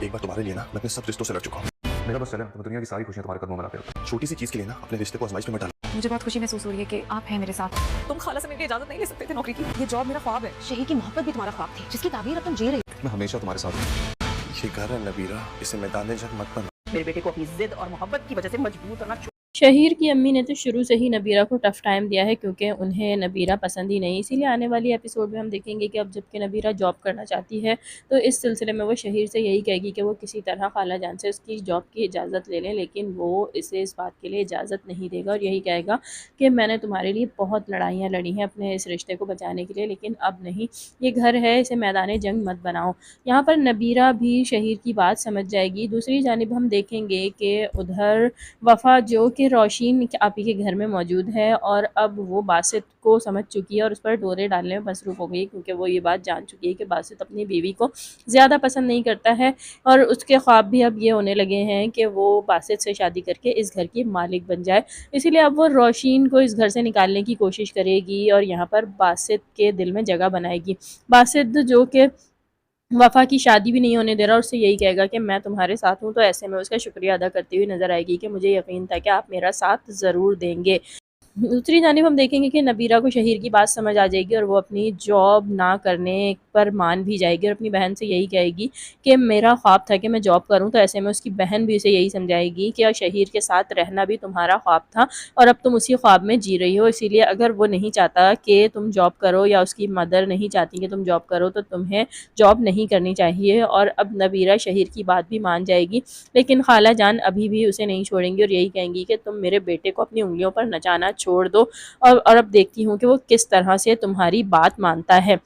एक बार तुम्हारे लिए ना मैं अपने सब रिश्तों से लड़ चुका हूँ। मेरा बस चले, तो मैं दुनिया की सारी खुशियां तुम्हारे कदमों में ला के छोटी सी चीज के लिए ना अपने रिश्ते को आजमाइश में मत डालो। मुझे बहुत खुशी महसूस हो रही है कि आप हैं मेरे साथ। तुम खाला से मेरी इजाजत नहीं ले सकते थे नौकरी की। ये जॉब मेरा ख्वाब है। शहीर की मोहब्बत भी तुम्हारा ख्वाब थी, जिसकी ताबीर अब तुम जी रही हो। मैं हमेशा तुम्हारे साथ हूँ। ये घर है नबीरा, इसे मैदान जंग मत बना। मेरे बेटे को अपनी जिद और मोहब्बत की वजह से मजबूर करना। शहीर की अम्मी ने तो शुरू से ही नबीरा को टफ़ टाइम दिया है क्योंकि उन्हें नबीरा पसंद ही नहीं। इसीलिए आने वाली एपिसोड में हम देखेंगे कि अब जबकि नबीरा जॉब करना चाहती है तो इस सिलसिले में वो शहीर से यही कहेगी कि वो किसी तरह खाला जान से उसकी जॉब की इजाज़त ले लें, लेकिन वो इसे इस बात के लिए इजाज़त नहीं देगा और यही कहेगा कि मैंने तुम्हारे लिए बहुत लड़ाइयाँ लड़ी हैं अपने इस रिश्ते को बचाने के लिए, लेकिन अब नहीं, ये घर है, इसे मैदान जंग मत बनाओ। यहाँ पर नबीरा भी शहीर की बात समझ जाएगी। दूसरी जानिब हम देखेंगे कि उधर वफ़ा जो कि रोशीन आपी के घर में मौजूद है और अब वो बासित को समझ चुकी है और उस पर डोरे डालने में मसरूफ़ हो गई क्योंकि वो ये बात जान चुकी है कि बासित अपनी बीवी को ज़्यादा पसंद नहीं करता है और उसके ख्वाब भी अब ये होने लगे हैं कि वो बासित से शादी करके इस घर की मालिक बन जाए। इसीलिए अब वो रोशीन को इस घर से निकालने की कोशिश करेगी और यहाँ पर बासित के दिल में जगह बनाएगी। बासित जो कि वफ़ा की शादी भी नहीं होने दे रहा और उससे यही कहेगा कि मैं तुम्हारे साथ हूँ, तो ऐसे में उसका शुक्रिया अदा करती हुई नज़र आएगी कि मुझे यकीन था कि आप मेरा साथ ज़रूर देंगे। दूसरी जानिब हम देखेंगे कि नबीरा को शहीर की बात समझ आ जाएगी और वो अपनी जॉब ना करने पर मान भी जाएगी और अपनी बहन से यही कहेगी कि मेरा ख्वाब था कि मैं जॉब करूं, तो ऐसे में उसकी बहन भी उसे यही समझाएगी कि शहीर के साथ रहना भी तुम्हारा ख्वाब था और अब तुम उसी ख्वाब में जी रही हो, इसीलिए अगर वो नहीं चाहता कि तुम जॉब करो या उसकी मदर नहीं चाहती कि तुम जॉब करो तो तुम्हें जॉब नहीं करनी चाहिए। और अब नबीरा शहीर की बात भी मान जाएगी, लेकिन खाला जान अभी भी उसे नहीं छोड़ेंगी और यही कहेंगी कि तुम मेरे बेटे को अपनी उंगलियों पर नचाना छोड़ दो और अब देखती हूँ कि वो किस तरह से तुम्हारी बात मानता है।